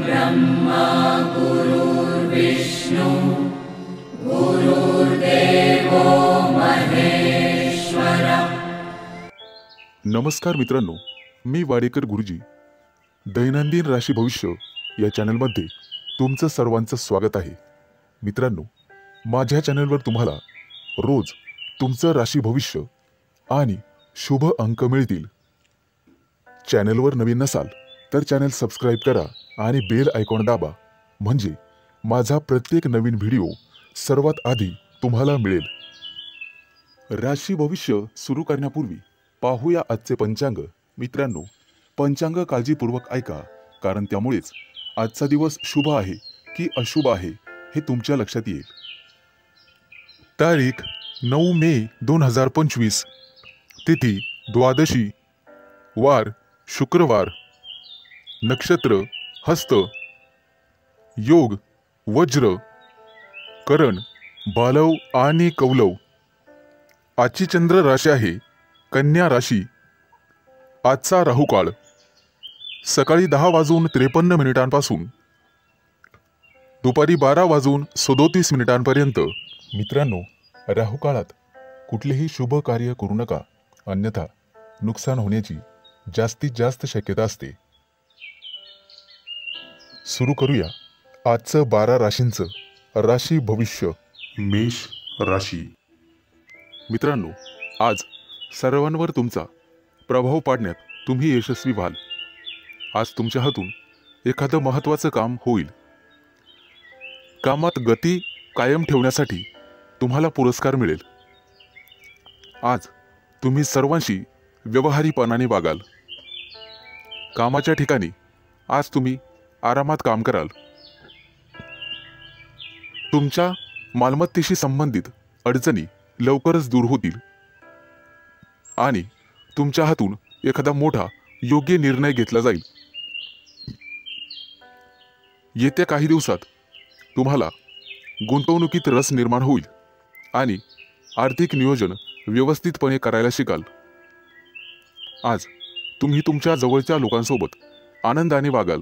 ब्रह्मा गुरुर्विष्णु गुरुर्देवो महेश्वर। नमस्कार मित्रांनो, मी वाडेकर गुरुजी दैनंदिन राशी भविष्य या चॅनलमध्ये तुमचं सर्वांचं स्वागत आहे। मित्रांनो, माझ्या चॅनलवर तुम्हाला रोज तुमचं राशी भविष्य आणि शुभ अंक मिळतील। चॅनलवर नवीन नसाल तर चॅनल सबस्क्राइब करा आणि बेल आयकॉन दाबा, म्हणजे माझा प्रत्येक नवीन व्हिडिओ सर्वात आधी तुम्हाला मिळेल। राशी भविष्य सुरू करण्यापूर्वी पाहूया आजचे पंचांग। मित्रांनो, पंचांग काळजीपूर्वक ऐका, कारण त्यामुळेच आजचा दिवस शुभ आहे की अशुभ आहे हे तुमच्या लक्षात येईल। तारीख 9 मे 2025, तिथी द्वादशी, वार शुक्रवार, नक्षत्र हस्त, योग वज्र, करण बालव आणि कौलव। आजची चंद्र राशी आहे कन्या राशी। आजचा राहुकाळ सकाळी 10:53 दुपारी 12:37 मित्रांनो, राहुकाळात कुठलेही शुभ कार्य करू नका, अन्यथा नुकसान होण्याची जास्तीत जास्त शक्यता असते। सुरू करूया आजचं 12 राशींचं राशी भविष्य। मेष राशी। मित्रांनो, आज सर्वांवर तुमचा प्रभाव पाडण्यात तुम्ही यशस्वी व्हाल। आज तुमच्या हातून एखादं महत्त्वाचं काम होईल। कामात गती कायम ठेवण्यासाठी तुम्हाला पुरस्कार मिळेल। आज तुम्ही सर्वांशी व्यवहारीपणाने वागाल। कामाच्या ठिकाणी आज तुम्ही आरामात काम कराल। तुमच्या मालमत्तेशी संबंधित अडचणी लवकरच दूर होतील आणि तुमच्या हातून एखादा मोठा योग्य निर्णय घेतला जाईल। येत्या काही दिवसात तुम्हाला गुंतवणुकीत रस निर्माण होईल आणि आर्थिक नियोजन व्यवस्थितपणे करायला शिकाल। आज तुम्ही तुमच्या जवळच्या लोकांसोबत आनंदाने वागाल।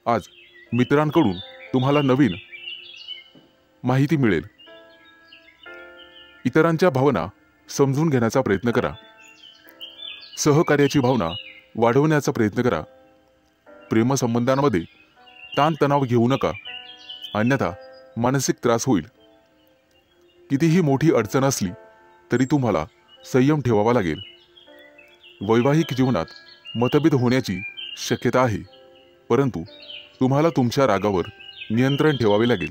आज मित्रांकडून तुम्हाला नवीन माहिती मिळेल। इतरांच्या भावना समजून घेण्याचा प्रयत्न करा। सहकार्याची भावना वाढवण्याचा प्रयत्न करा। प्रेमसंबंधांमध्ये ताणतणाव घेऊ नका, अन्यथा मानसिक त्रास होईल। कितीही मोठी अडचण असली तरी तुम्हाला संयम ठेवावा लागेल। वैवाहिक जीवनात मतभेद होण्याची शक्यता आहे, परंतु तुम्हाला तुमच्या रागावर नियंत्रण ठेवावे लागेल।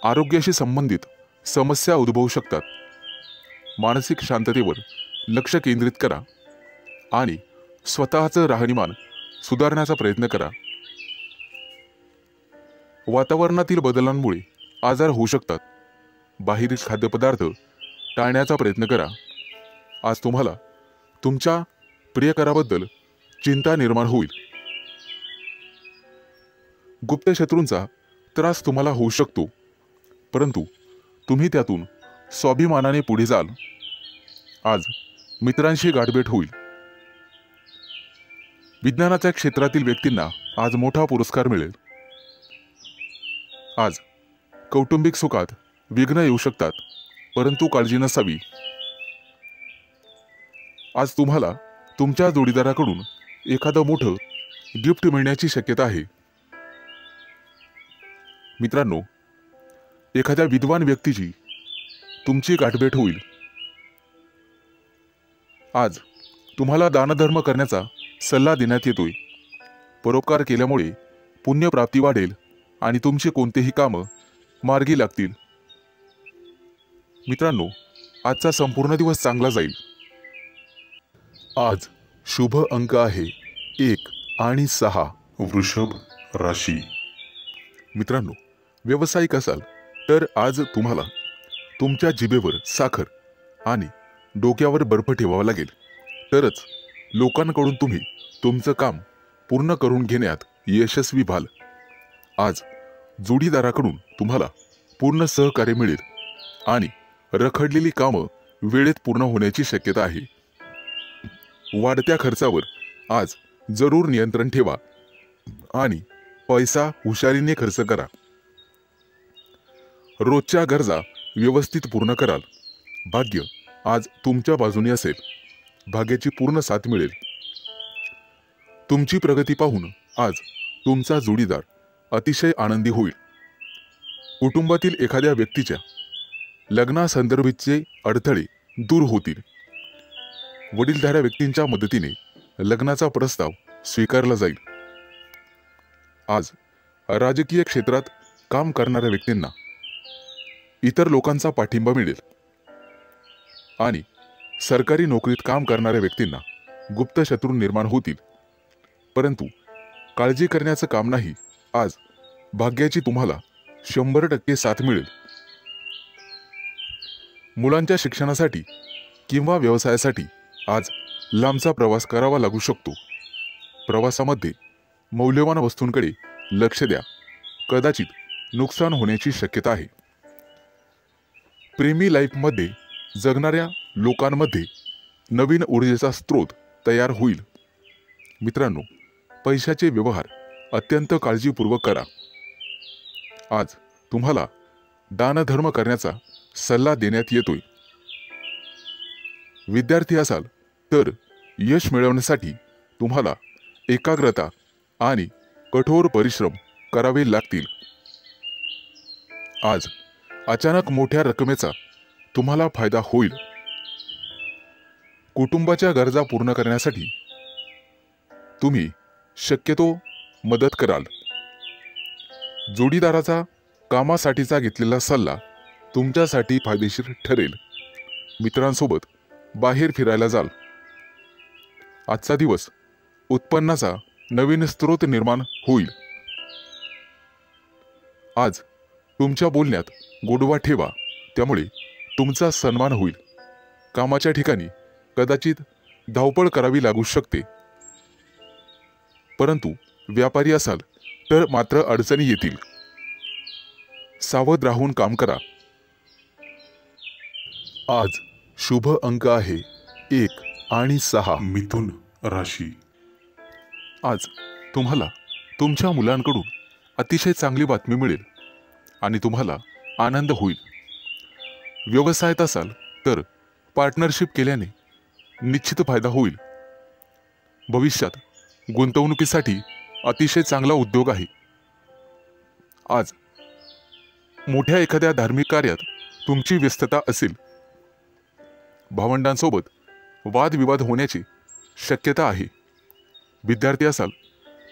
आरोग्याशी संबंधित समस्या उद्भवू शकतात। मानसिक शांततेवर लक्ष केंद्रित करा आणि स्वतःचं राहणीमान सुधारण्याचा प्रयत्न करा। वातावरणातील बदलांमुळे आजार होऊ शकतात। बाहेरील खाद्यपदार्थ टाळण्याचा प्रयत्न करा। आज तुम्हाला तुमच्या प्रियकराबद्दल चिंता निर्माण होईल। गुप्त शत्रूंचा त्रास तुम्हाला होऊ शकतो, परंतु तुम्ही त्यातून स्वाभिमानाने पुढे जाल। आज मित्रांशी गाठभेट होईल। विज्ञानाच्या क्षेत्रातील व्यक्तींना आज मोठा पुरस्कार मिळेल। आज कौटुंबिक सुखात विघ्न येऊ शकतात, परंतु काळजी नसावी। आज तुम्हाला तुमच्या जोडीदाराकडून एखादं मोठं गिफ्ट मिळण्याची शक्यता आहे। मित्रांनो, एखाद्या विद्वान व्यक्तीची तुमची गाठभेट होईल। आज तुम्हाला दानधर्म करण्याचा सल्ला देण्यात येतोय। परोपकार केल्यामुळे पुण्यप्राप्ती वाढेल आणि तुमचे कोणतेही कामं मार्गी लागतील। मित्रांनो, आजचा संपूर्ण दिवस चांगला जाईल। आज शुभ अंक आहे 1 आणि 6। वृषभ राशी। मित्रांनो, व्यावसायिक असाल तर आज तुम्हाला तुमच्या जिभेवर साखर आणि डोक्यावर बर्फ ठेवावा लागेल, तरच लोकांकडून तुम्ही तुमचं काम पूर्ण करून घेण्यात यशस्वी व्हाल। आज जोडीदाराकडून तुम्हाला पूर्ण सहकार्य मिळेल आणि रखडलेली कामं वेळेत पूर्ण होण्याची शक्यता आहे। वाढत्या खर्चावर आज जरूर नियंत्रण ठेवा आणि पैसा हुशारीने खर्च करा. रोजच्या गरजा व्यवस्थित पूर्ण कराल. भाग्य आज तुमच्या बाजूने असेल. भाग्याची पूर्ण साथ मिळेल. तुमची प्रगती पाहून आज तुमचा जोडीदार अतिशय आनंदी होईल. कुटुंबातील एखाद्या व्यक्तीच्या लग्नासंदर्भाचे अडथळे दूर होतील. वडीलधाऱ्या व्यक्तींच्या मदतीने लग्नाचा प्रस्ताव स्वीकारला जाईल. आज राजकीय क्षेत्रात काम करणाऱ्या व्यक्तींना इतर लोकांचा पाठिंबा मिळेल आणि सरकारी नोकरीत काम करणाऱ्या व्यक्तींना गुप्त शत्रू निर्माण होतील. परंतु काळजी करण्याचं काम नाही. आज भाग्याची तुम्हाला 100% साथ मिळेल. मुलांच्या शिक्षणासाठी किंवा व्यवसायासाठी आज लांबचा प्रवास करावा लागू शकतो. प्रवासामध्ये मौल्यवान वस्तूंकडे लक्ष द्या. कदाचित नुकसान होण्याची शक्यता आहे. प्रेमी लाईफमध्ये जगणाऱ्या लोकांमध्ये नवीन ऊर्जेचा स्रोत तयार होईल. मित्रांनो, पैशाचे व्यवहार अत्यंत काळजीपूर्वक करा. आज तुम्हाला दानधर्म करण्याचा सल्ला देण्यात येतोय. विद्यार्थी असाल तर यश मिळवण्यासाठी तुम्हाला एकाग्रता आणि कठोर परिश्रम करावे लागतील. आज अचानक मोठ्या रकमेचा तुम्हाला फायदा होईल. कुटुंबाच्या गरजा पूर्ण करण्यासाठी तुम्ही शक्यतो मदत कराल. जोडीदाराचा कामासाठीचा घेतलेला सल्ला तुमच्यासाठी फायदेशीर ठरेल. मित्रांसोबत बाहेर फिरायला जाल. आजचा दिवस उत्पन्नाचा नवीन स्रोत निर्माण होईल. आज तुमच्या बोलण्यात गोडवा ठेवा, त्यामुळे तुमचा सन्मान होईल. कामाच्या ठिकाणी कदाचित धावपळ करावी लागू शकते, परंतु व्यापारी असाल तर मात्र अडचणी येतील. सावध राहून काम करा. आज शुभ अंक आहे 1 आणि 6. मिथुन राशी. आज तुम्हाला तुमच्या मुलांकडून अतिशय चांगली बातमी मिळेल आणि तुम्हाला आनंद होईल. व्यवसायात असाल तर पार्टनरशिप केल्याने निश्चित फायदा होईल. भविष्यात गुंतवणुकीसाठी अतिशय चांगला उद्योग आहे. आज मोठ्या एखाद्या धार्मिक कार्यात तुमची व्यस्तता असेल. भावंडांसोबत वादविवाद होण्याची शक्यता आहे. विद्यार्थी असाल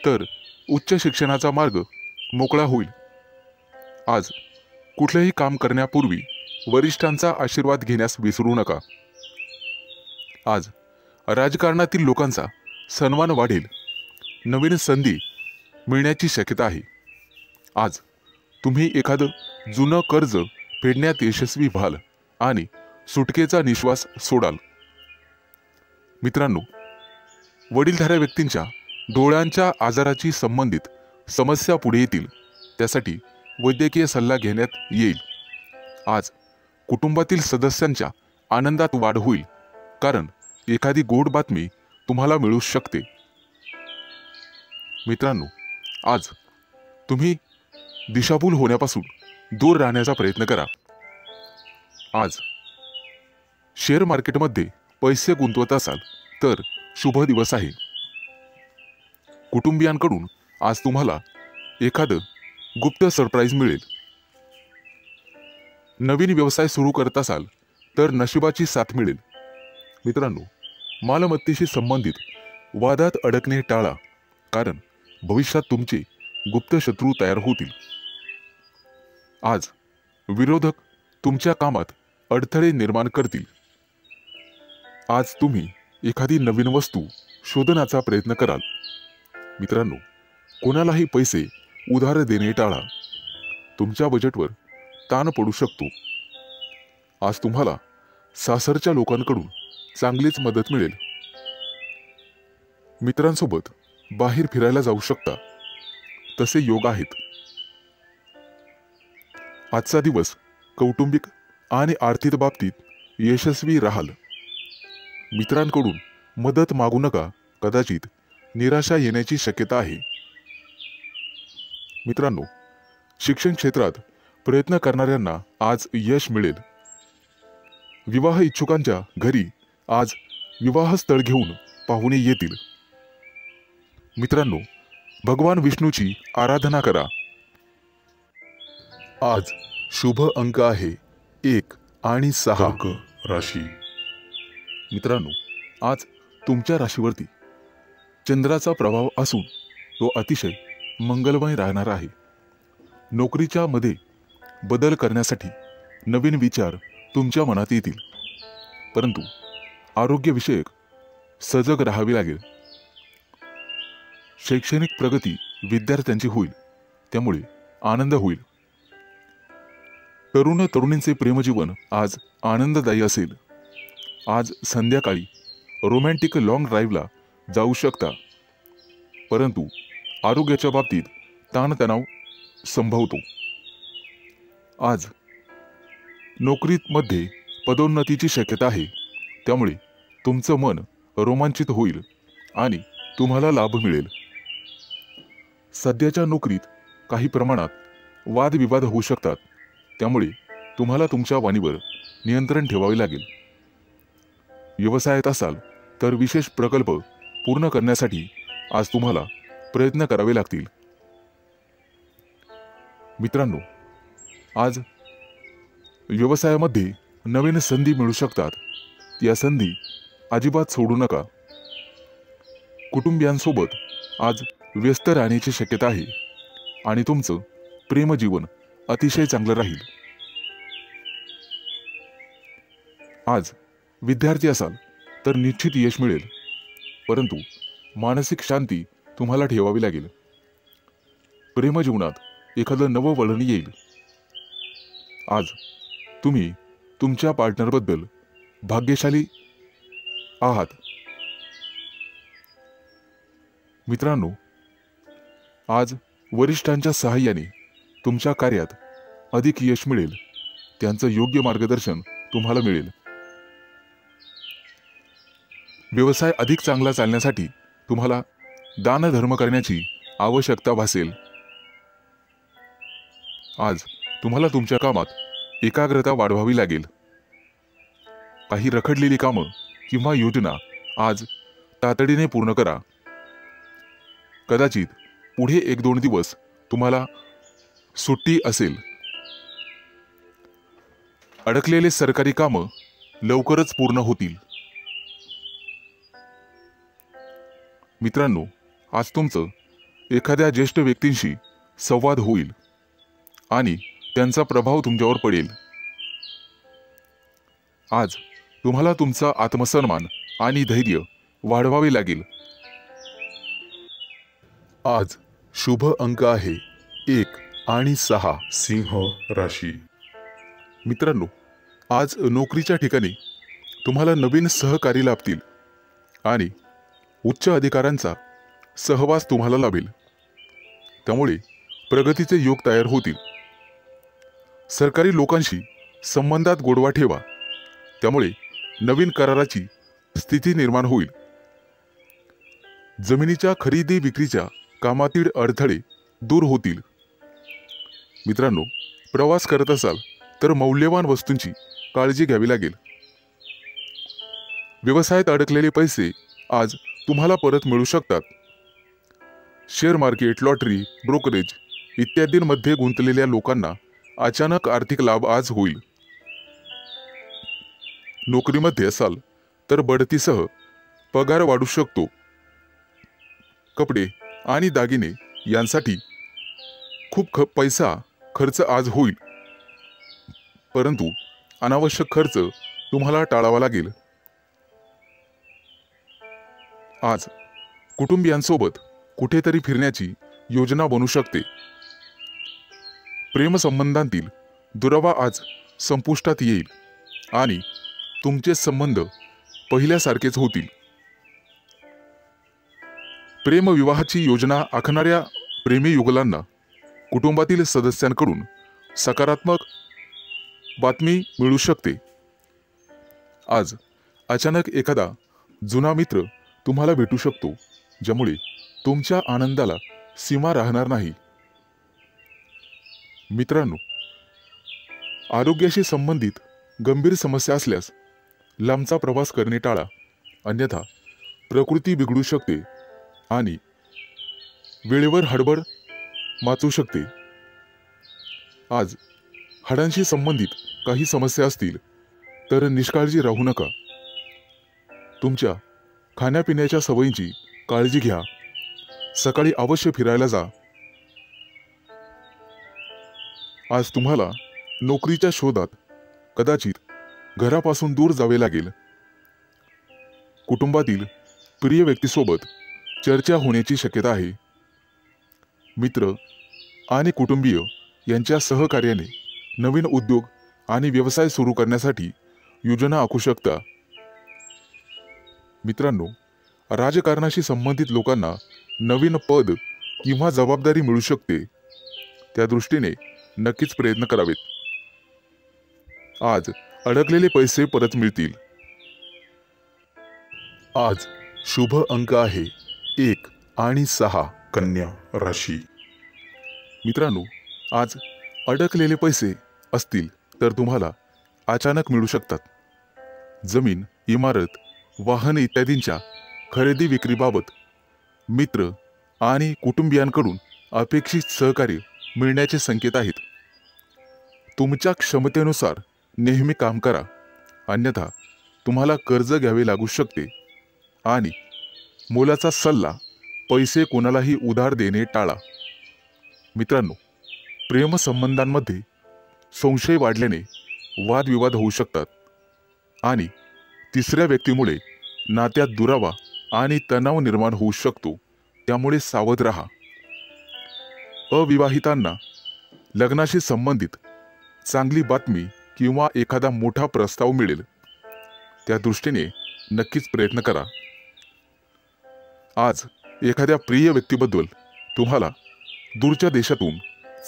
तर उच्च शिक्षणाचा मार्ग मोकळा होईल. आज कुठलेही काम करण्यापूर्वी वरिष्ठांचा आशीर्वाद घेण्यास विसरू नका. आज राजकारणातील लोकांचा सन्मान वाढेल. नवीन संधी मिळण्याची शक्यता आहे. आज तुम्ही एखादं जुनं कर्ज फेडण्यात यशस्वी व्हाल आणि सुटकेचा निश्वास सोडाल. मित्रांनो, वडीलधाऱ्या व्यक्तींच्या डोळ्यांच्या आजाराची संबंधित समस्या पुढे येतील. त्यासाठी वैद्यकीय सल्ला घेण्यात येईल. आज कुटुंबातील सदस्यांच्या आनंदात वाढ होईल, कारण एखादी गोड बातमी तुम्हाला मिळू शकते. मित्रांनो, आज तुम्ही दिशाभूल होण्यापासून दूर राहण्याचा प्रयत्न करा. आज शेअर मार्केटमध्ये पैसे गुंतवत असाल तर शुभ दिवस आहे. कुटुंबियांकडून आज तुम्हाला एखादं गुप्त सरप्राईज मिळेल. नवीन व्यवसाय सुरू करत असाल तर नशिबाची साथ मिळेल. मित्रांनो, मालमत्तेशी संबंधित वादात अडकणे टाळा, कारण भविष्यात तुमचे गुप्त शत्रू तयार होतील. आज विरोधक तुमच्या कामात अडथळे निर्माण करतील. आज तुम्ही एखादी नवीन वस्तू शोधण्याचा प्रयत्न कराल. मित्रांनो, कोणालाही पैसे उधार देणे टाळा. तुमच्या बजेटवर ताण पडू शकतो. आज तुम्हाला सासरच्या लोकांकडून चांगलीच मदत मिळेल. मित्रांसोबत बाहेर फिरायला जाऊ शकता, तसे योग आहेत. आजचा दिवस कौटुंबिक आणि आर्थिक बाबतीत यशस्वी राहाल. मित्रांकडून मदत मागू नका, कदाचित निराशा येण्याची शक्यता आहे. मित्रांनो, शिक्षण क्षेत्रात प्रयत्न करणाऱ्यांना आज यश मिळेल. विवाह इच्छुकांच्या घरी आज विवाहस्थळ घेऊन पाहुणे येतील. मित्रांनो, भगवान विष्णूची आराधना करा. आज शुभ अंक आहे 1 आणि 6. कर्क राशी. मित्रांनो, आज तुमच्या राशीवरती चंद्राचा प्रभाव असून तो अतिशय मंगलमय राहणार आहे. नोकरीच्या मध्ये बदल करण्यासाठी नवीन विचार तुमच्या मनात येतील, परंतु आरोग्यविषयक सजग राहावे लागेल. शैक्षणिक प्रगती विद्यार्थ्यांची होईल, त्यामुळे आनंद होईल. तरुण तरुणींचे प्रेमजीवन आज आनंददायी असेल. आज संध्याकाळी रोमॅन्टिक लॉंग ड्राईव्हला जाऊ शकता, परंतु आरोग्याच्या बाबतीत ताणतणाव संभवतो. आज नोकरीमध्ये पदोन्नतीची शक्यता आहे, त्यामुळे तुमचं मन रोमांचित होईल आणि तुम्हाला लाभ मिळेल. सध्याच्या नोकरीत काही प्रमाणात वादविवाद होऊ शकतात, त्यामुळे तुम्हाला तुमच्या वाणीवर नियंत्रण ठेवावे लागेल. व्यवसायात असाल तर विशेष प्रकल्प पूर्ण करण्यासाठी आज तुम्हाला प्रयत्न करावे लागतील. मित्रांनो, आज व्यवसायामध्ये नवीन संधी मिळू शकतात. या संधी अजिबात सोडू नका. कुटुंबियांसोबत आज व्यस्त राहण्याची शक्यता आहे आणि तुमचं प्रेमजीवन अतिशय चांगलं राहील. आज विद्यार्थी असाल तर निश्चित यश मिळेल, परंतु मानसिक शांती तुम्हाला ठेवावी लागेल. प्रेमजीवनात एखादं नवं वळण येईल. आज तुम्ही तुमच्या पार्टनरबद्दल भाग्यशाली आहात. मित्रांनो, आज वरिष्ठांच्या सहाय्याने तुमच्या कार्यात अधिक यश मिळेल. त्यांचं योग्य मार्गदर्शन तुम्हाला मिळेल. व्यवसाय अधिक चांगला चालण्यासाठी तुम्हाला दानधर्म करण्याची आवश्यकता भासेल. आज तुम्हाला तुमच्या कामात एकाग्रता वाढवावी लागेल. काही रखडलेली कामं किंवा योजना आज तातडीने पूर्ण करा. कदाचित पुढे 1-2 दिवस तुम्हाला सुट्टी असेल. अडकलेले सरकारी कामं लवकरच पूर्ण होतील. मित्रांनो, आज तुमचं एखाद्या ज्येष्ठ व्यक्तींशी संवाद होईल आणि त्यांचा प्रभाव तुमच्यावर पडेल. आज तुम्हाला तुमचा आत्मसन्मान आणि धैर्य वाढवावे लागेल. आज शुभ अंक आहे 1 आणि 6. सिंह राशी. मित्रांनो, आज नोकरीच्या ठिकाणी तुम्हाला नवीन सहकारी लाभतील आणि उच्च अधिकाऱ्यांचा सहवास तुम्हाला लाभेल. त्यामुळे प्रगतीचे योग तयार होतील. सरकारी लोकांशी संबंधात गोडवा ठेवा, त्यामुळे नवीन कराराची स्थिती निर्माण होईल. जमिनीच्या खरेदी विक्रीच्या कामातील अडथळे दूर होतील. मित्रांनो, प्रवास करत असाल तर मौल्यवान वस्तूंची काळजी घ्यावी लागेल. व्यवसायात अडकलेले पैसे आज तुम्हाला परत मिळू शकतात. शेअर मार्केट, लॉटरी, ब्रोकरेज इत्यादींमध्ये गुंतलेल्या लोकांना अचानक आर्थिक लाभ आज होईल. नोकरीमध्ये असाल तर बढतीसह पगार वाढू शकतो. कपडे आणि दागिने यांसाठी खूप पैसा खर्च आज होईल, परंतु अनावश्यक खर्च तुम्हाला टाळावा लागेल. आज कुटुंबियांसोबत कुठेतरी फिरण्याची योजना बनू शकते. प्रेमसंबंधांतील दुरावा आज संपुष्टात येईल आणि तुमचे संबंध पहिल्यासारखेच होतील. प्रेमविवाहाची योजना आखणाऱ्या प्रेमीयुगलांना कुटुंबातील सदस्यांकडून सकारात्मक बातमी मिळू शकते. आज अचानक एखादा जुना मित्र तुम्हाला भेटू शकतो ज्यामुळे तुमच्या आनंदाला सीमा राहणार नाही. मित्रांनो, आरोग्याशी संबंधित गंभीर समस्या असल्यास लांबचा प्रवास करणे टाळा, अन्यथा प्रकृती बिघडू शकते आणि वेळेवर हडबड माचू शकते. आज हाडांशी संबंधित काही समस्या असतील तर निष्काळजी राहू नका. तुमच्या खाण्यापिण्याच्या सवयींची काळजी घ्या. सकाळी अवश्य फिरायला जा. आज तुम्हाला नोकरीच्या शोधात कदाचित घरापासून दूर जावे लागेल. कुटुंबातील प्रिय व्यक्तीसोबत चर्चा होण्याची शक्यता आहे. मित्र आणि कुटुंबीय यांच्या सहकार्याने नवीन उद्योग आणि व्यवसाय सुरू करण्यासाठी योजना आखू शकता. मित्रांनो, राजकारणाशी संबंधित लोकांना नवीन पद किंवा जबाबदारी मिळू शकते. त्या दृष्टीने नक्कीच प्रयत्न करावेत. आज अडकलेले पैसे परत मिळतील. आज शुभ अंक आहे 1 आणि 6. कन्या राशी. मित्रांनो, आज अडकलेले पैसे असतील तर तुम्हाला अचानक मिळू शकतात. जमीन, इमारत, वाहन इत्यादींच्या खरेदी विक्रीबाबत मित्र आणि कुटुंबियांकडून अपेक्षित सहकार्य मिळण्याचे संकेत आहेत. तुमच्या क्षमतेनुसार नेहमी काम करा, अन्यथा तुम्हाला कर्ज घ्यावे लागू शकते. आणि मोलाचा सल्ला, पैसे कोणालाही उधार देणे टाळा. मित्रांनो, प्रेमसंबंधांमध्ये संशय वाढल्याने वादविवाद होऊ शकतात आणि तिसऱ्या व्यक्तीमुळे नात्यात दुरावा आणि तणाव निर्माण होऊ शकतो. त्यामुळे सावध राहा. अविवाहितांना लग्नाशी संबंधित चांगली बातमी किंवा एखादा मोठा प्रस्ताव मिळेल. त्या दृष्टीने नक्कीच प्रयत्न करा. आज एखाद्या प्रिय व्यक्तीबद्दल तुम्हाला दूरच्या देशातून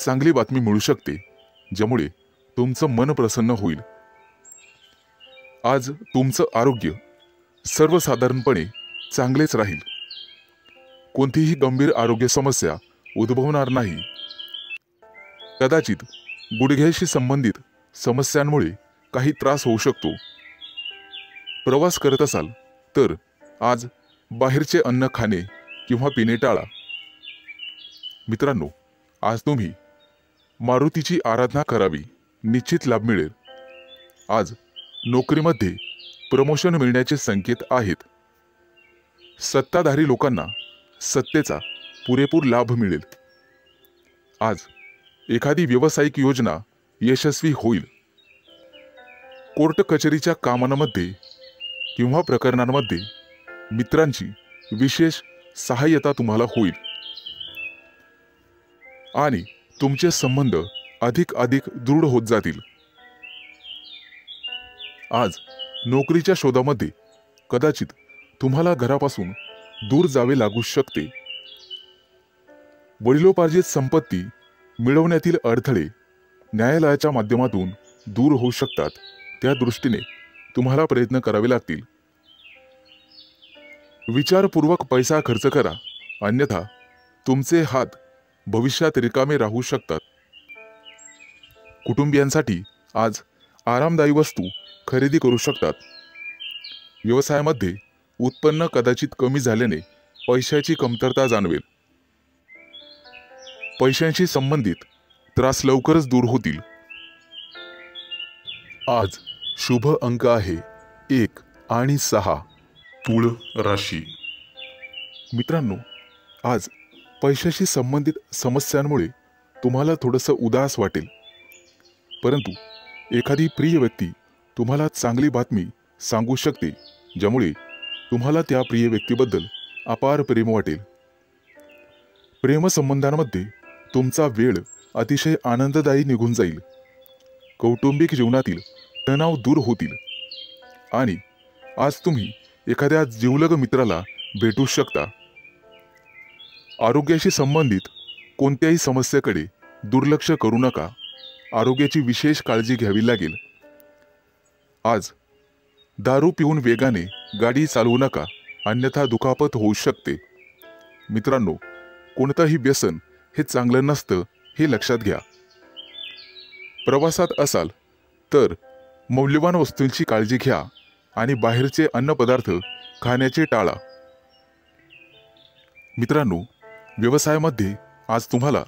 चांगली बातमी मिळू शकते, ज्यामुळे तुमचं मन प्रसन्न होईल. आज तुमचं आरोग्य सर्वसाधारणपणे चांगलेच राहील. कोणतीही गंभीर आरोग्य समस्या उद्भवणार नाही. कदाचित गुडघ्याशी संबंधित समस्यांमुळे काही त्रास होऊ शकतो. प्रवास करत असाल तर आज बाहेरचे अन्न खाणे किंवा पिणे टाळा. मित्रांनो, आज तुम्ही मारुतीची आराधना करावी, निश्चित लाभ मिळेल. आज नोकरीमध्ये प्रमोशन मिळण्याचे संकेत आहेत. सत्ताधारी लोकांना सत्तेचा पुरेपूर लाभ मिळेल. आज एखादी व्यावसायिक योजना यशस्वी होईल. कोर्ट कचेरीच्या कामांमध्ये किंवा प्रकरणांमध्ये मित्रांची विशेष सहाय्यता तुम्हाला होईल आणि तुमचे संबंध अधिक दृढ होत जातील. आज नोकरीच्या शोधामध्ये कदाचित तुम्हाला घरापासून दूर जावे लागू शकते. वडिलोपार्जित संपत्ती मिळवण्यातील अडथळे न्यायालयाच्या माध्यमातून दूर होऊ शकतात. त्या दृष्टीने तुम्हाला प्रयत्न करावे लागतील. विचारपूर्वक पैसा खर्च करा, अन्यथा तुमचे हात भविष्यात रिकामे राहू शकतात. कुटुंबियांसाठी आज आरामदायी वस्तू खरेदी करू शकतात. व्यवसायामध्ये उत्पन्न कदाचित कमी झाल्याने पैशाची कमतरता जाणवेल. पैशांशी संबंधित त्रास लवकरच दूर होतील. आज शुभ अंक आहे 1 आणि 6. तुळ राशी. मित्रांनो, आज पैशाशी संबंधित समस्यांमुळे तुम्हाला थोडंसं उदास वाटेल, परंतु एखादी प्रिय व्यक्ती तुम्हाला चांगली बातमी सांगू शकते, ज्यामुळे तुम्हाला त्या प्रिय व्यक्तीबद्दल अपार प्रेम वाटेल. प्रेमसंबंधांमध्ये तुमचा वेळ अतिशय आनंददायी निघून जाईल. कौटुंबिक जीवनातील तणाव दूर होतील आणि आज तुम्ही एखाद्या जिवलग मित्राला भेटू शकता. आरोग्याशी संबंधित कोणत्याही समस्येकडे दुर्लक्ष करू नका. आरोग्याची विशेष काळजी घ्यावी लागेल. आज दारू पिऊन वेगाने गाडी चालवू नका, अन्यथा दुखापत होऊ शकते. मित्रांनो, कोणतंही व्यसन हे चांगलं नसतं हे लक्षात घ्या. प्रवासात असाल तर मौल्यवान वस्तूंची काळजी घ्या आणि बाहेरचे अन्नपदार्थ खाण्याचे टाळा. मित्रांनो, व्यवसायामध्ये आज तुम्हाला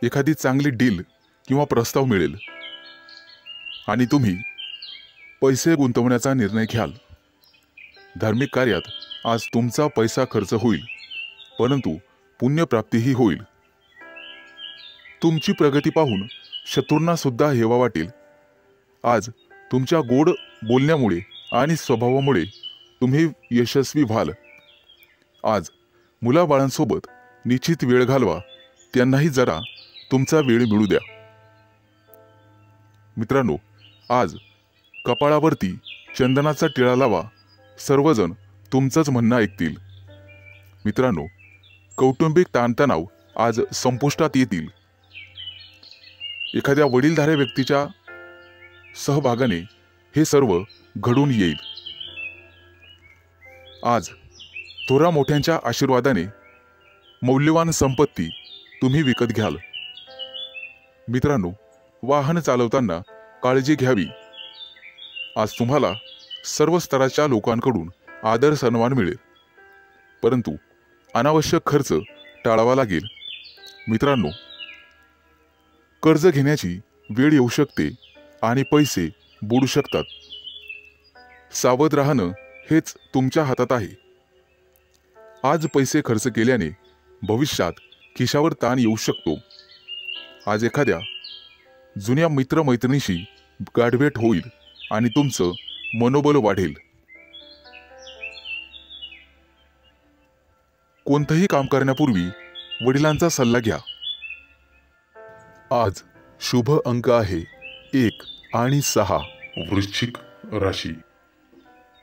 एखादी चांगली डील किंवा प्रस्ताव मिळेल आणि तुम्ही पैसे गुंतवण्याचा निर्णय घ्याल. धार्मिक कार्यात आज तुमचा पैसा खर्च होईल, परंतु पुण्यप्राप्तीही होईल. तुमची प्रगती पाहून शत्रूंना सुद्धा हेवा वाटेल. आज तुमच्या गोड बोलण्यामुळे आणि स्वभावामुळे तुम्ही यशस्वी व्हाल. आज मुलाबाळांसोबत निश्चित वेळ घालवा, त्यांनाही जरा तुमचा वेळ मिळू द्या. मित्रांनो, आज कपाळावरती चंदनाचा टिळा लावा, सर्वजण तुमचंच म्हणणं ऐकतील. मित्रांनो, कौटुंबिक ताणतणाव आज संपुष्टात येतील. एखाद्या वडीलधाऱ्या व्यक्तीच्या सहभागाने हे सर्व घडून येईल. आज थोरा मोठ्यांच्या आशीर्वादाने मौल्यवान संपत्ती तुम्ही विकत घ्याल. मित्रांनो, वाहन चालवताना काळजी घ्यावी. आज तुम्हाला सर्व स्तराच्या लोकांकडून आदर सन्मान मिळेल, परंतु अनावश्यक खर्च टाळावा लागेल. मित्रांनो, कर्ज घेण्याची वेळ येऊ शकते आणि पैसे बुडू शकतात. सावध राहणं हेच तुमच्या हातात आहे. आज पैसे खर्च केल्याने भविष्यात खिशावर ताण येऊ शकतो. आज एखाद्या जुन्या मित्रमैत्रिणीशी गाठभेट होईल आणि तुमचं मनोबल वाढेल. कोणतंही काम करण्यापूर्वी वडिलांचा सल्ला घ्या. आज शुभ अंक आहे 1 आणि 6. वृश्चिक राशी.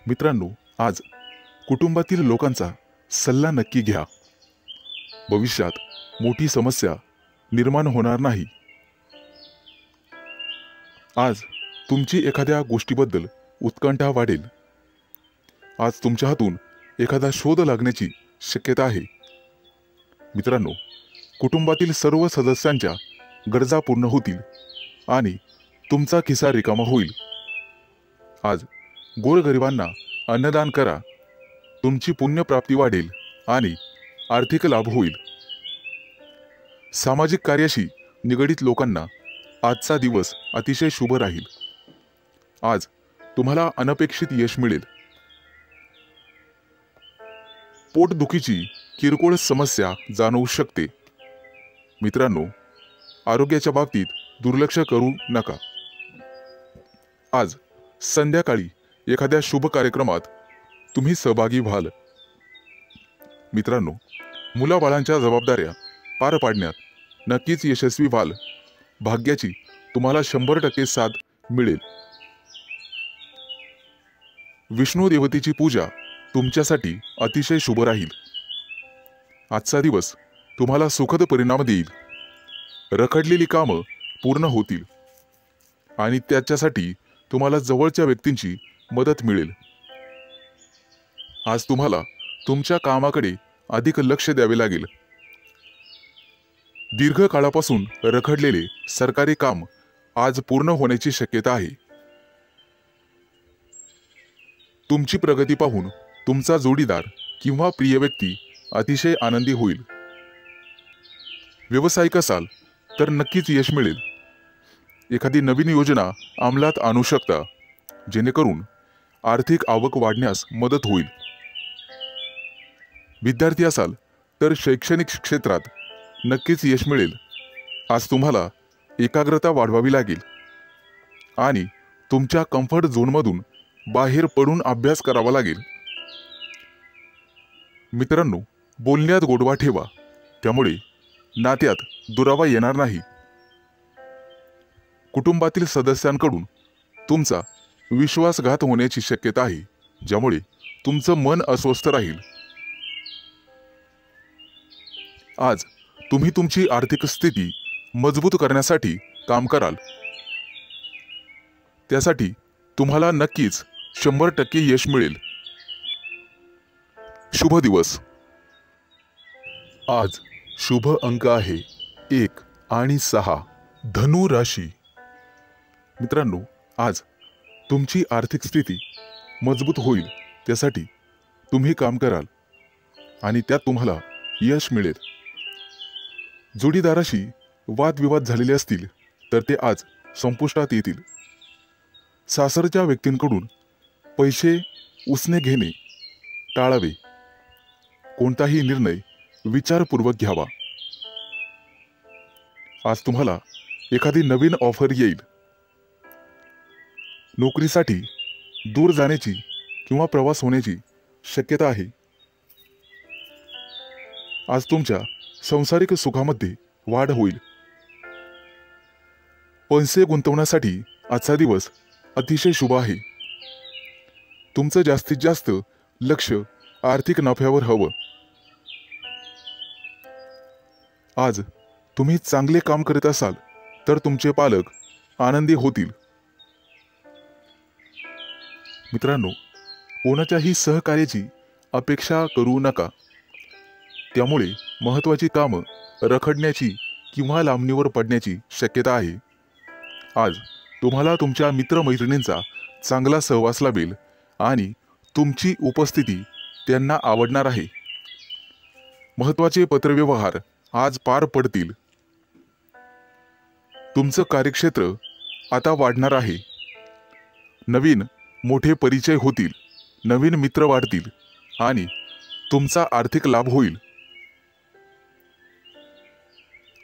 मित्रांनो, आज कुटुंबातील लोकांचा सल्ला नक्की घ्या. भविष्यात मोठी समस्या निर्माण होणार नाही. आज तुमची एखाद्या गोष्टीबद्दल उत्कंठा वाढेल. आज तुमच्या हातून एखादा शोध लागण्याची शक्यता आहे. मित्रांनो, कुटुंबातील सर्व सदस्यांच्या गरजा पूर्ण होतील आणि तुमचा खिसा रिकामा होईल. आज गोरगरिबांना अन्नदान करा. तुमची पुण्यप्राप्ती वाढेल आणि आर्थिक लाभ होईल. सामाजिक कार्याशी निगडित लोकांना आजचा दिवस अतिशय शुभ राहील. आज तुम्हाला अनपेक्षित यश मिळेल. पोटदुखीची किरकोळ समस्या जाणवू शकते. मित्रांनो, आरोग्याच्या बाबतीत दुर्लक्ष करू नका. आज संध्याकाळी एखाद्या शुभ कार्यक्रमात तुम्ही सहभागी व्हाल. मित्रांनो, मुलाबाळांच्या जबाबदाऱ्या पार पाडण्यात नक्कीच यशस्वी व्हाल. भाग्याची तुम्हाला 100% साथ मिळेल. विष्णू देवतेची पूजा तुमच्यासाठी अतिशय शुभ राहील. आजचा दिवस तुम्हाला सुखद परिणाम देईल. रखडलेली कामं पूर्ण होतील आणि त्याच्यासाठी तुम्हाला जवळच्या व्यक्तींची मदत मिळेल. आज तुम्हाला तुमच्या कामाकडे अधिक लक्ष द्यावे लागेल. दीर्घकाळापासून रखडलेले सरकारी काम आज पूर्ण होण्याची शक्यता आहे. तुमची प्रगती पाहून तुमचा जोडीदार किंवा प्रिय व्यक्ती अतिशय आनंदी होईल. व्यावसायिक असाल तर नक्कीच यश मिळेल. एखादी नवीन योजना अंमलात आणू शकता, जेणेकरून आर्थिक आवक वाढण्यास मदत होईल. विद्यार्थी असाल तर शैक्षणिक क्षेत्रात नक्कीच यश मिळेल. आज तुम्हाला एकाग्रता वाढवावी लागेल आणि तुमच्या कम्फर्ट झोनमधून बाहेर पडून अभ्यास करावा लागेल. मित्रांनो, बोलण्यात गोडवा ठेवा, त्यामुळे नात्यात दुरावा येणार नाही. कुटुंबातील सदस्यांकडून तुमचा विश्वासघात होण्याची शक्यता आहे, ज्यामुळे तुमचं मन अस्वस्थ राहील. आज तुम्ही तुमची आर्थिक स्थिती मजबूत करण्यासाठी काम कराल. त्यासाठी तुम्हाला नक्कीच 100% यश मिळेल. शुभ दिवस. आज शुभ अंक आहे 1 आणि 6. धनु राशी. मित्रांनो, आज तुमची आर्थिक स्थिती मजबूत होईल, त्यासाठी तुम्ही काम कराल आणि त्यात तुम्हाला यश मिळेल. जोडीदाराशी वादविवाद झालेले असतील तर ते आज संपुष्टात येतील. सासरच्या व्यक्तींकडून पैसे उसने घेणे टाळावे. कोणताही निर्णय विचारपूर्वक घ्यावा. आज तुम्हाला एखादी नवीन ऑफर येईल. नोकरीसाठी दूर जाण्याची किंवा प्रवास होण्याची शक्यता आहे. आज तुमच्या सांसारिक सुखामध्ये वाढ होईल. पैसे गुंतवण्यासाठी आजचा दिवस अतिशय शुभ आहे. तुमचं जास्तीत जास्त लक्ष आर्थिक नफ्यावर हवं. आज तुम्ही चांगले काम करत असाल तर तुमचे पालक आनंदी होतील. मित्रांनो, कोणाच्याही सहकार्याची अपेक्षा करू नका. त्यामुळे महत्त्वाची कामं रखडण्याची किंवा लांबणीवर पडण्याची शक्यता आहे. आज तुम्हाला तुमच्या मित्रमैत्रिणींचा चांगला सहवास लाभेल आणि तुमची उपस्थिती त्यांना आवडणार आहे. महत्त्वाचे पत्रव्यवहार आज पार पडतील. तुमचं कार्यक्षेत्र आता वाढणार आहे. नवीन मोठे परिचय होतील, नवीन मित्र वाढतील आणि तुमचा आर्थिक लाभ होईल.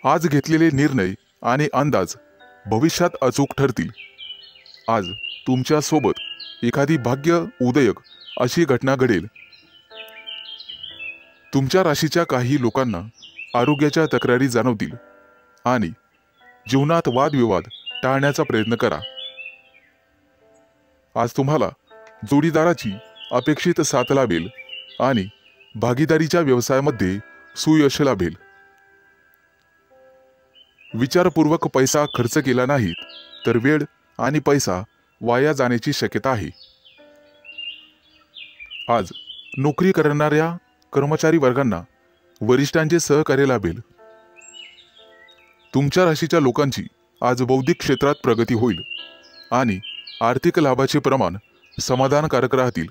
आज घेतलेले निर्णय आणि अंदाज भविष्यात अचूक ठरतील. आज तुमच्या सोबत एखादी भाग्य उदयक अशी घटना घडेल. तुमच्या राशीच्या काही लोकांना आरोग्याच्या तक्रारी जाणवतील आणि जीवनात वादविवाद टाळण्याचा प्रयत्न करा. आज तुम्हाला जोडीदाराची अपेक्षित साथ लाभेल आणि भागीदारीच्या व्यवसायामध्ये सुयश लाभेल. विचारपूर्वक पैसा खर्च केला नाही तर वेळ आणि पैसा वाया जाण्याची शक्यता आहे. आज नोकरी करणाऱ्या कर्मचारी वर्गांना वरिष्ठांचे सहकार्य लाभेल. तुमच्या राशीच्या लोकांची आज बौद्धिक क्षेत्रात प्रगती होईल आणि आर्थिक लाभाचे प्रमाण समाधानकारक राहतील.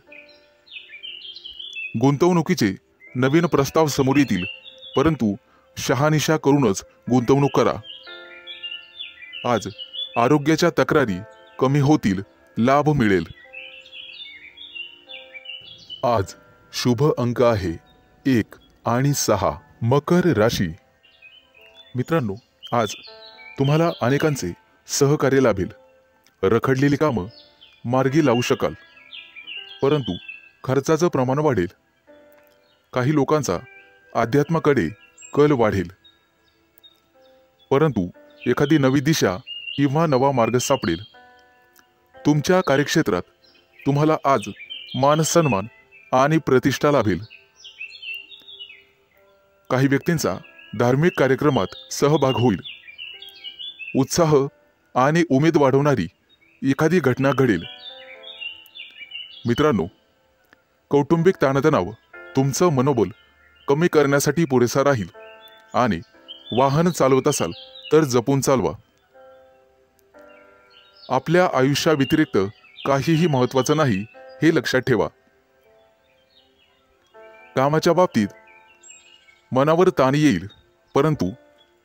गुंतवणुकीचे नवीन प्रस्ताव समोर येतील, परंतु शहानिशा करूनच गुंतवणूक करा. आज आरोग्याच्या तक्रारी कमी होतील, लाभ मिळेल. आज शुभ अंक आहे 1 आणि 6. मकर राशी. मित्रांनो, आज तुम्हाला अनेकांचे सहकार्य लाभेल. रखडलेली कामं मार्गी लावू शकाल, परंतु खर्चाचं प्रमाण वाढेल. काही लोकांचा अध्यात्माकडे कल वाढेल, परंतु एखादी नवी दिशा किंवा नवा मार्ग सापडेल. तुमच्या कार्यक्षेत्रात तुम्हाला आज मान सन्मान आणि प्रतिष्ठा लाभेल. काही व्यक्तींचा धार्मिक कार्यक्रमात सहभाग होईल. उत्साह आणि उमेद वाढवणारी एखादी घटना घडेल. मित्रांनो, कौटुंबिक ताणतणाव तुमचं मनोबल कमी करण्यासाठी पुरेसा राहील आणि वाहन चालवत असाल तर जपून चालवा. आपल्या आयुष्याव्यतिरिक्त काहीही महत्त्वाचं नाही हे लक्षात ठेवा. कामाच्या बाबतीत मनावर ताण येईल, परंतु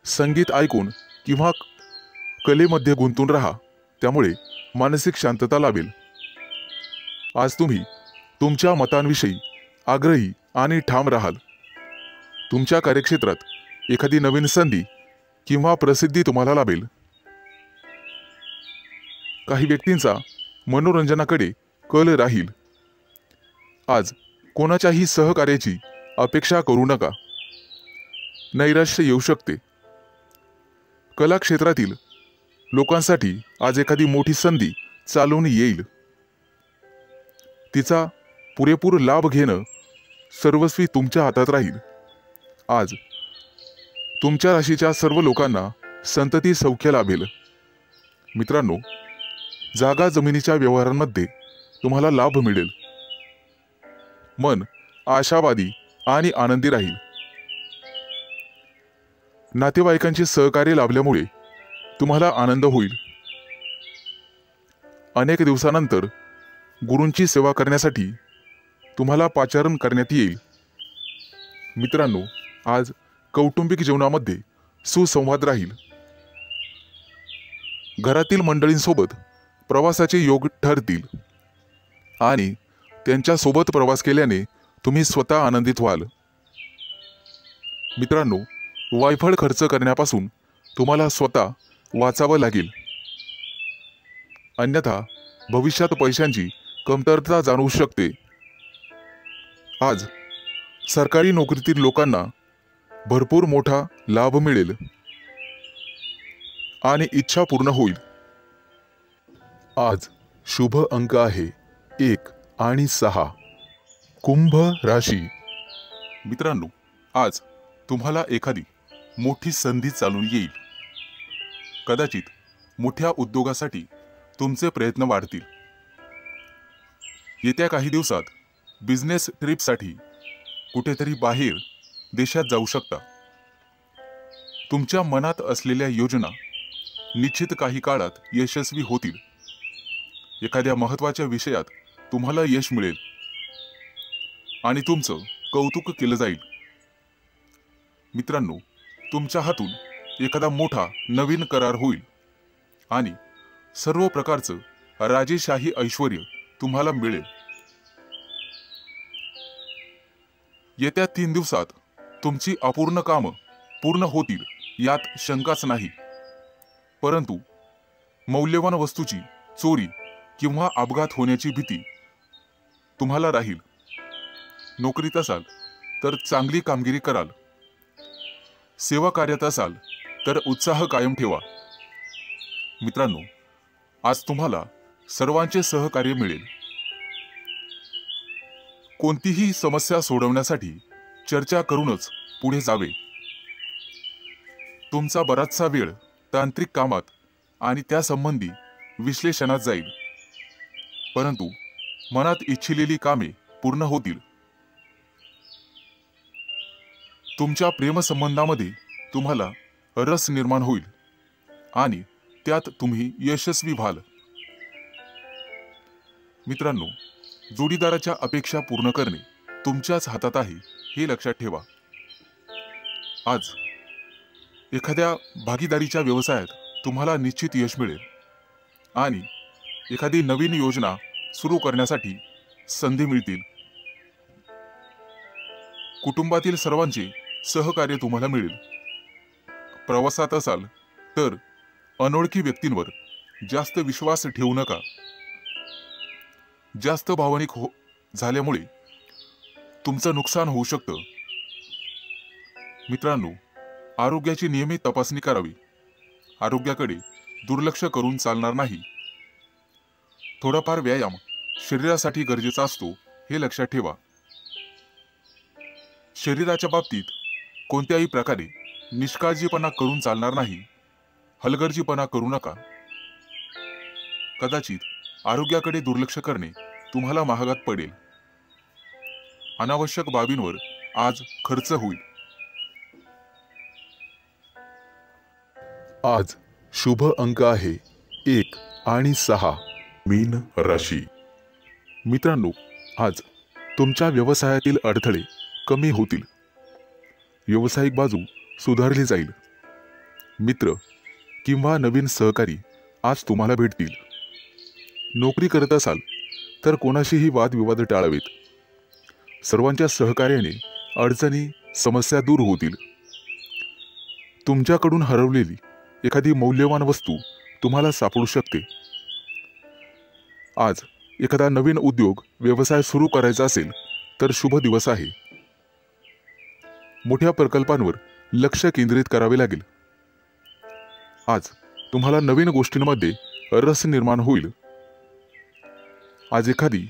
संगीत ऐकून किंवा कलेमध्ये गुंतून राहा, त्यामुळे मानसिक शांतता लाभेल. आज तुम्ही तुमच्या मतांविषयी आग्रही आणि ठाम राहाल. तुमच्या कार्यक्षेत्रात एखादी नवीन संधी किंवा प्रसिद्धी तुम्हाला लाभेल. काही व्यक्तींचा मनोरंजनाकडे कल राहील. आज कोणाच्याही सहकार्याची अपेक्षा करू नका. नैराश्य येऊ शकते. कला क्षेत्रातील लोकांसाठी आज एखादी मोठी संधी चालून येईल. तिचा पुरेपूर लाभ घेणं सर्वस्वी तुमच्या हातात राहील. आज तुमच्या राशीच्या सर्व लोकांना संतती सौख्य लाभेल. मित्रांनो, जागा जमिनीच्या व्यवहारांमध्ये तुम्हाला लाभ मिळेल. मन आशावादी आणि आनंदी राहील. नातेवाईकांचे सहकार्य लाभल्यामुळे तुम्हाला आनंद होईल. अनेक दिवसानंतर गुरूंची सेवा करण्यासाठी तुम्हाला पाचारण करण्यात येईल. मित्रांनो, आज कौटुंबिक जीवनामध्ये सुसंवाद राहील. घरातील मंडळींसोबत प्रवासाचे योग ठरतील आणि त्यांच्यासोबत प्रवास केल्याने तुम्ही स्वतः आनंदित व्हाल. मित्रांनो, वायफळ खर्च करण्यापासून तुम्हाला स्वतः वाचावं लागेल, अन्यथा भविष्यात पैशांची कमतरता जाणवू शकते. आज सरकारी नोकरीतील लोकांना भरपूर मोठा लाभ मिळेल आणि इच्छा पूर्ण होईल. आज शुभ अंक आहे 1 आणि 6. कुंभ राशी. मित्रांनो, आज तुम्हाला एखादी मोठी संधी चालून येईल. कदाचित मोठ्या उद्योगासाठी तुमचे प्रयत्न वाढतील. येत्या काही दिवसात बिझनेस ट्रिपसाठी कुठेतरी बाहेर देशात जाऊ शकता. तुमच्या मनात असलेल्या योजना निश्चित काही काळात यशस्वी होतील. एखाद्या महत्त्वाच्या विषयात तुम्हाला यश मिळेल आणि तुमचं कौतुक केलं जाईल. मित्रांनो, तुमच्या हातून एखादा मोठा नवीन करार होईल आणि सर्व प्रकारचं राजेशाही ऐश्वर्य तुम्हाला मिळेल. येत्या 3 दिवसात तुमची अपूर्ण कामं पूर्ण होतील यात शंकाच नाही. परंतु मौल्यवान वस्तूची चोरी किंवा अपघात होण्याची भीती तुम्हाला राहील. नोकरीत असाल तर चांगली कामगिरी कराल. सेवा कार्यात असाल तर उत्साह कायम ठेवा. मित्रांनो, आज तुम्हाला सर्वांचे सहकार्य मिळेल. कोणतीही समस्या सोडवण्यासाठी चर्चा करूनच पुढे जावे. तुमचा बराचसा वेळ तांत्रिक कामात आणि त्यासंबंधी विश्लेषणात जाईल. परंतु मनात इच्छिलेली कामे पूर्ण होतील. तुमच्या प्रेमसंबंधामध्ये तुम्हाला रस निर्माण होईल आणि त्यात तुम्ही यशस्वी व्हाल. मित्रांनो, जोडीदाराच्या अपेक्षा पूर्ण करणे तुमच्याच हातात आहे हे लक्षात ठेवा. आज एखाद्या भागीदारीच्या व्यवसायात तुम्हाला निश्चित यश मिळेल आणि एखादी नवीन योजना सुरू करण्यासाठी संधी मिळतील. कुटुंबातील सर्वांचे सहकार्य तुम्हाला मिळेल. प्रवासात असाल तर अनोळखी व्यक्तींवर जास्त विश्वास ठेवू नका. जास्त भावनिक झाल्यामुळे तुमचं नुकसान होऊ शकतं. मित्रांनो, आरोग्याची नियमित तपासणी करावी. आरोग्याकडे दुर्लक्ष करून चालणार नाही. थोडाफार व्यायाम शरीरासाठी गरजेचा असतो हे लक्षात ठेवा. शरीराच्या बाबतीत कोणत्याही प्रकारे निष्काळजीपणा करून चालणार नाही. हलगर्जीपणा करू नका. कदाचित आरोग्याकडे दुर्लक्ष करणे तुम्हाला महागात पडेल. अनावश्यक बाबींवर आज खर्च होईल. आज शुभ अंक आहे 1 आणि 6. मीन राशी. मित्रांनो, आज तुमच्या व्यवसायातील अडथळे कमी होतील. व्यावसायिक बाजू सुधारली जाईल. मित्र किंवा नवीन सहकारी आज तुम्हाला भेटतील. नोकरी करत असाल तर कोणाशीही वादविवाद टाळावेत. सर्वांच्या सहकार्याने अडचणी समस्या दूर होतील. तुमच्याकडून हरवलेली एखादी मौल्यवान वस्तू तुम्हाला सापडू शकते. आज एखादा नवीन उद्योग व्यवसाय सुरू करायचा असेल तर शुभ दिवस आहे. मोठ्या प्रकल्पांवर लक्ष केंद्रित करावे लागेल. आज तुम्हाला नवीन गोष्टींमध्ये रस निर्माण होईल. आज एखादी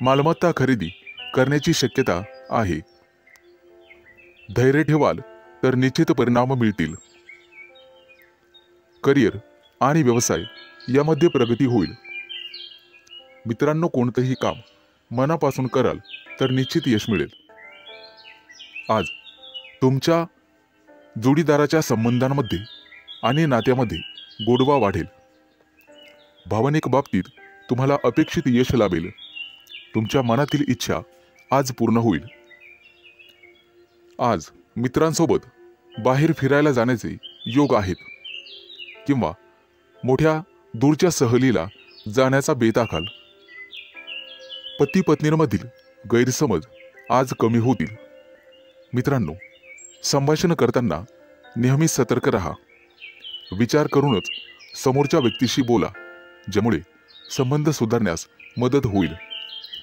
मालमत्ता खरेदी करण्याची शक्यता आहे. धैर्य ठेवाल तर निश्चित परिणाम मिळतील. करिअर आणि व्यवसाय यामध्ये प्रगती होईल. मित्रांनो, कोणतेही काम मनापासून कराल तर निश्चित यश मिळेल. आज तुमच्या जोडीदाराच्या संबंधांमध्ये आणि नात्यामध्ये गोडवा वाढेल. भावनिक बाबतीत तुम्हाला अपेक्षित यश लाभेल. तुमच्या मनातील इच्छा आज पूर्ण होईल. आज मित्रांसोबत बाहेर फिरायला जाण्याचे योग आहेत किंवा मोठ्या दूरच्या सहलीला जाण्याचा बेत आखाल. पती पत्नींमधील गैरसमज आज कमी होतील. मित्रांनो, संभाषण करताना नेहमी सतर्क राहा. विचार करूनच समोरच्या व्यक्तीशी बोला, ज्यामुळे संबंध सुधारण्यास मदत होईल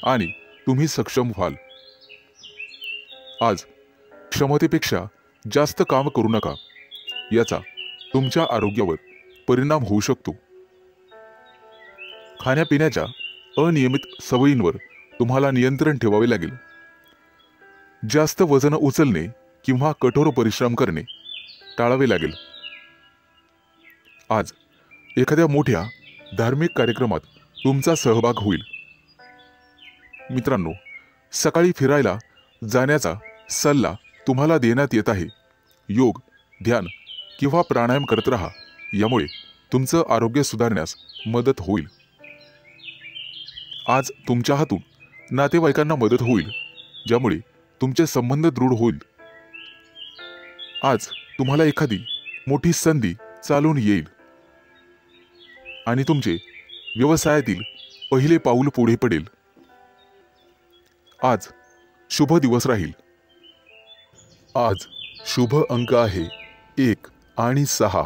आणि तुम्ही सक्षम व्हाल. आज क्षमतेपेक्षा जास्त काम करू नका. याचा तुमच्या आरोग्यावर परिणाम होऊ शकतो. खाण्यापिण्याच्या अनियमित सवयींवर तुम्हाला नियंत्रण ठेवावे लागेल. जास्त वजन उचलणे किंवा कठोर परिश्रम करणे टाळावे लागेल. आज एखाद्या मोठ्या धार्मिक कार्यक्रमात तुमचा सहभाग होईल. मित्रांनो, सकाळी फिरायला जाण्याचा सल्ला तुम्हाला देण्यात येत आहे. योग, ध्यान किंवा प्राणायाम करत राहा. यामुळे तुमचं आरोग्य सुधारण्यास मदत होईल. आज तुमच्या हातून नातेवाईकांना मदत होईल, ज्यामुळे तुमचे संबंध दृढ होईल. आज तुम्हाला एखादी मोठी संधी चालून येईल आणि तुमचे व्यवसायातील पहिले पाऊल पुढे पडेल. आज शुभ दिवस राहील. आज शुभ अंक आहे 1 आणि 6.